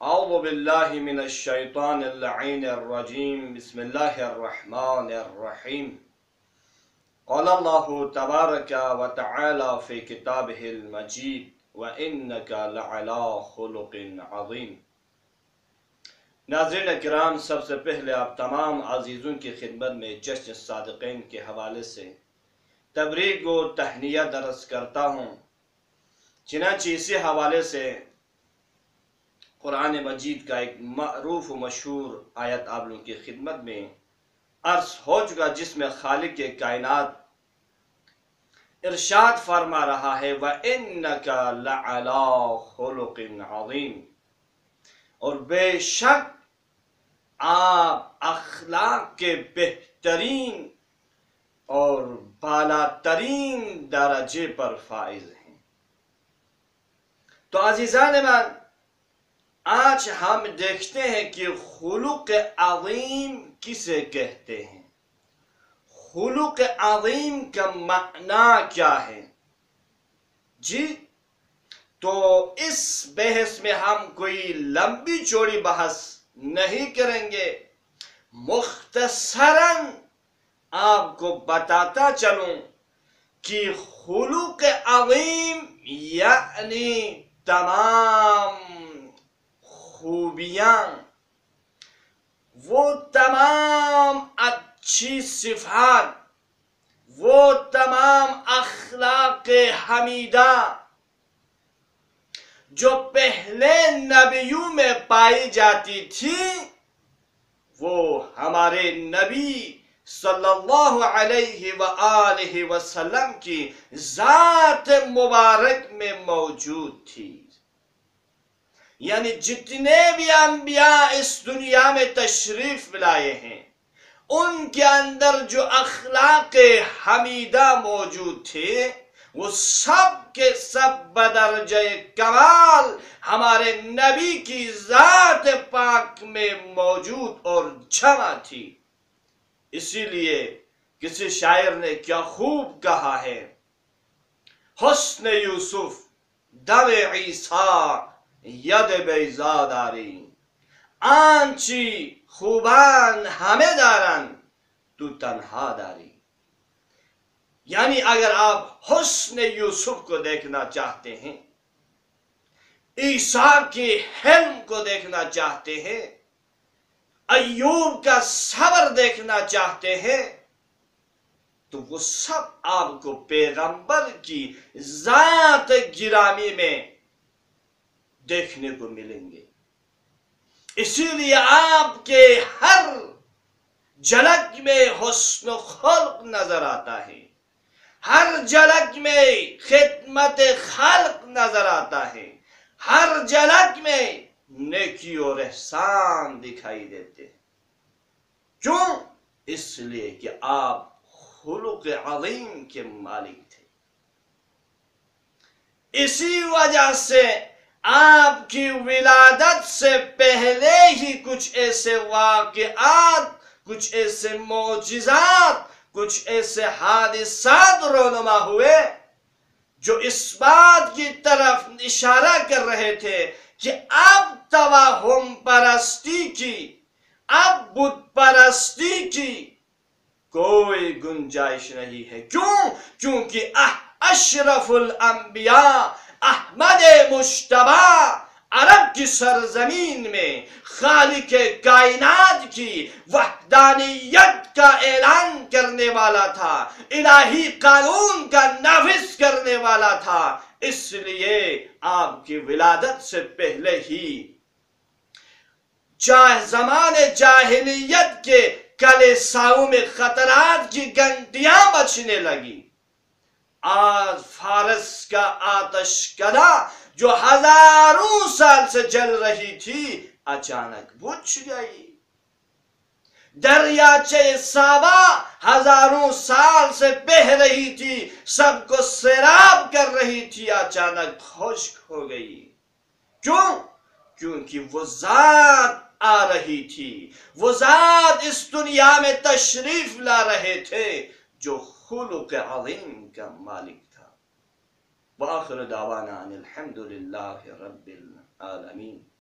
اعوذ باللہ من الشیطان اللعین الرجیم بسم اللہ الرحمن الرحیم قال اللہ تبارک و تعالی فی کتابہ المجید وَإِنَّكَ لَعَلَىٰ خُلُقٍ عَظِيمٍ۔ ناظرین کرام، سب سے پہلے آپ تمام عزیزوں کی خدمت میں جشن صادقین کے حوالے سے تبریک و تہنیت درس کرتا ہوں۔ چنانچہ اسی حوالے سے قرآن مجید کا ایک معروف و مشہور آیت آپ لوگوں کی خدمت میں عرض ہو چکا، جس میں خالق کائنات ارشاد فرما رہا ہے وَإِنَّكَ لَعَلَىٰ خُلُقٍ عَظِيمٍ، اور بے شک آپ اخلاق کے بہترین اور بالا ترین درجے پر فائز ہیں۔ تو عزیزان من، آج ہم دیکھتے ہیں کہ خلق عظیم کسے کہتے ہیں، خلق عظیم کا معنی کیا ہے۔ جی تو اس بحث میں ہم کوئی لمبی چوڑی بحث نہیں کریں گے، مختصراً آپ کو بتاتا چلوں کہ خلق عظیم یعنی تمام خوبیاں، وہ تمام اچھی صفات، وہ تمام اخلاق حمیدہ جو پہلے نبیوں میں پائی جاتی تھی، وہ ہمارے نبی صلی اللہ علیہ وآلہ وسلم کی ذات مبارک میں موجود تھی۔ یعنی جتنے بھی انبیاء اس دنیا میں تشریف لائے ہیں، ان کے اندر جو اخلاق حمیدہ موجود تھے، وہ سب کے سب بدرجہ کمال ہمارے نبی کی ذات پاک میں موجود اور جمع تھی۔ اسی لیے کسی شاعر نے کیا خوب کہا ہے، حسن یوسف دم عیسیٰ ید بیزاداری، آنچی خوبان ہمیں دارن تو تنہا داری۔ یعنی اگر آپ حسن یوسف کو دیکھنا چاہتے ہیں، عیسیٰ کے حلم کو دیکھنا چاہتے ہیں، ایوب کا صبر دیکھنا چاہتے ہیں، تو وہ سب آپ کو پیغمبر کی ذات گرامی میں دیکھنے کو ملیں گے۔ اسی لیے آپ کے ہر جھلک میں حسن و خلق نظر آتا ہے، ہر جھلک میں خدمت خلق نظر آتا ہے، ہر جھلک میں نیکی اور احسان دکھائی دیتے ہیں۔ کیوں؟ اس لیے کہ آپ خلق عظیم کے مالک تھے۔ اسی وجہ سے آپ کی ولادت سے پہلے ہی کچھ ایسے واقعات، کچھ ایسے معجزات، کچھ ایسے حادثات رونما ہوئے جو اس بات کی طرف اشارہ کر رہے تھے کہ اب توہم پرستی کی، اب بت پرستی کی کوئی گنجائش نہیں ہے۔ کیوں؟ کیونکہ اشرف الانبیاء احمد مجتبی عرب کی سرزمین میں خالق کائنات کی وحدانیت کا اعلان کرنے والا تھا، الہی قانون کا نافذ کرنے والا تھا۔ اس لیے آپ کی ولادت سے پہلے ہی زمان جاہلیت کے کلیساؤں میں خطرات کی گھنٹیاں بجنے لگی۔ آج فارس کا آتش کدہ جو ہزاروں سال سے جل رہی تھی، اچانک بجھ گئی۔ دریاچہ صحابہ ہزاروں سال سے بہہ رہی تھی، سب کو سیراب کر رہی تھی، اچانک خشک ہو گئی۔ کیوں؟ کیونکہ وہ ذات آ رہی تھی، وہ ذات اس دنیا میں تشریف لا رہے تھے جو خلق عظیم کا مالک تھا۔ وآخر دعوانا ان الحمد للہ رب العالمین۔